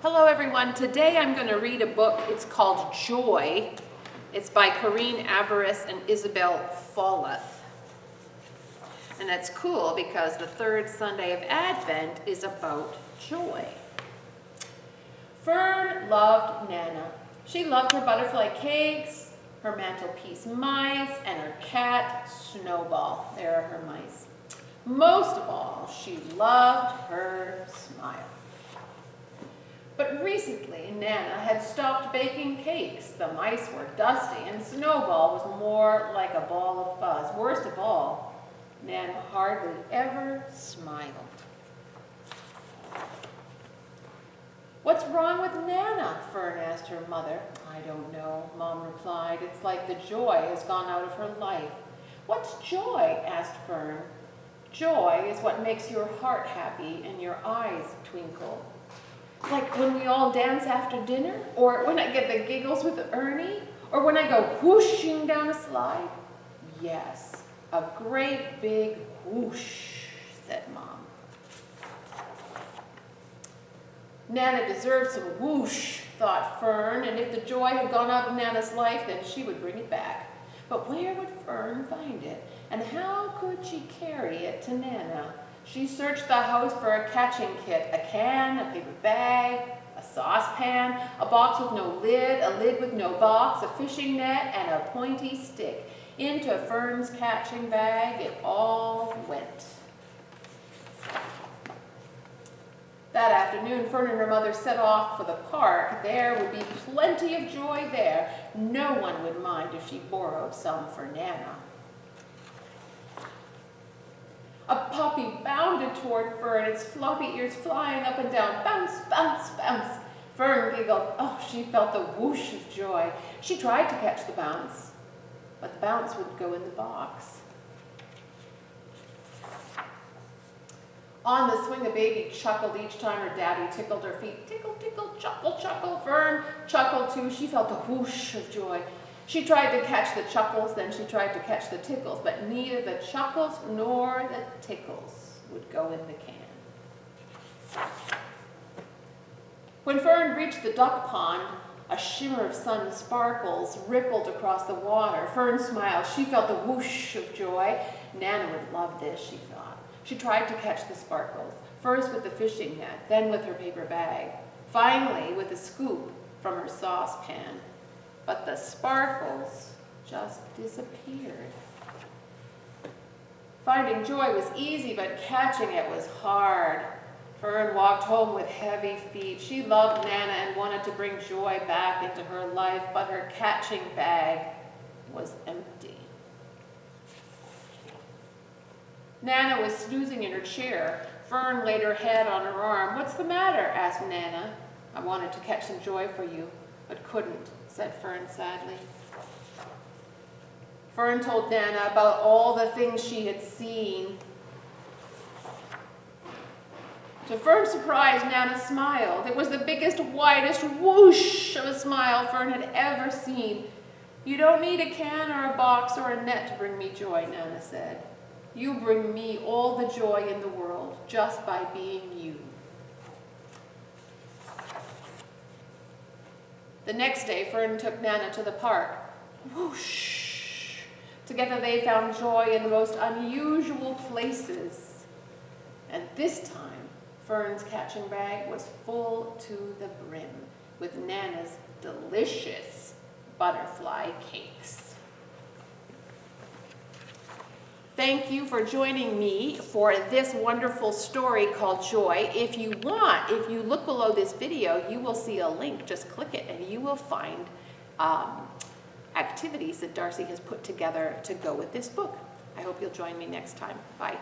Hello everyone. Today I'm going to read a book. It's called Joy. It's by Corrine Avarice and Isabel Falleth. And that's cool because the third Sunday of Advent is about joy. Fern loved Nana. She loved her butterfly cakes, her mantelpiece mice, and her cat Snowball. There are her mice. Most of all, she loved her smile. But recently, Nana had stopped baking cakes. The mice were dusty, and Snowball was more like a ball of fuzz. Worst of all, Nana hardly ever smiled. "What's wrong with Nana?" Fern asked her mother. "I don't know," Mom replied. "It's like the joy has gone out of her life." "What's joy?" asked Fern. "Joy is what makes your heart happy and your eyes twinkle. Like when we all dance after dinner, or when I get the giggles with Ernie, or when I go whooshing down a slide." "Yes, a great big whoosh," said Mom. Nana deserved some whoosh, thought Fern, and if the joy had gone out of Nana's life, then she would bring it back. But where would Fern find it, and how could she carry it to Nana? She searched the house for a catching kit, a can, a paper bag, a saucepan, a box with no lid, a lid with no box, a fishing net, and a pointy stick. Into Fern's catching bag it all went. That afternoon, Fern and her mother set off for the park. There would be plenty of joy there. No one would mind if she borrowed some for Nana. A puppy bounded toward Fern, its floppy ears flying up and down. Bounce, bounce, bounce. Fern giggled. Oh, she felt the whoosh of joy. She tried to catch the bounce, but the bounce would go in the box. On the swing, a baby chuckled each time her daddy tickled her feet. Tickle, tickle, chuckle, chuckle. Fern chuckled too. She felt the whoosh of joy. She tried to catch the chuckles, then she tried to catch the tickles, but neither the chuckles nor the tickles would go in the can. When Fern reached the duck pond, a shimmer of sun sparkles rippled across the water. Fern smiled. She felt the whoosh of joy. Nana would love this, she thought. She tried to catch the sparkles, first with the fishing net, then with her paper bag, finally with a scoop from her saucepan. But the sparkles just disappeared. Finding joy was easy, but catching it was hard. Fern walked home with heavy feet. She loved Nana and wanted to bring joy back into her life, but her catching bag was empty. Nana was snoozing in her chair. Fern laid her head on her arm. "What's the matter?" asked Nana. "I wanted to catch some joy for you, but couldn't," said Fern sadly. Fern told Nana about all the things she had seen. To Fern's surprise, Nana smiled. It was the biggest, widest whoosh of a smile Fern had ever seen. "You don't need a can or a box or a net to bring me joy," Nana said. "You bring me all the joy in the world just by being you." The next day, Fern took Nana to the park. Whoosh! Together they found joy in the most unusual places. And this time, Fern's catching bag was full to the brim with Nana's delicious butterfly cakes. Thank you for joining me for this wonderful story called Joy. If you look below this video, you will see a link. Just click it and you will find activities that Darcy has put together to go with this book. I hope you'll join me next time. Bye.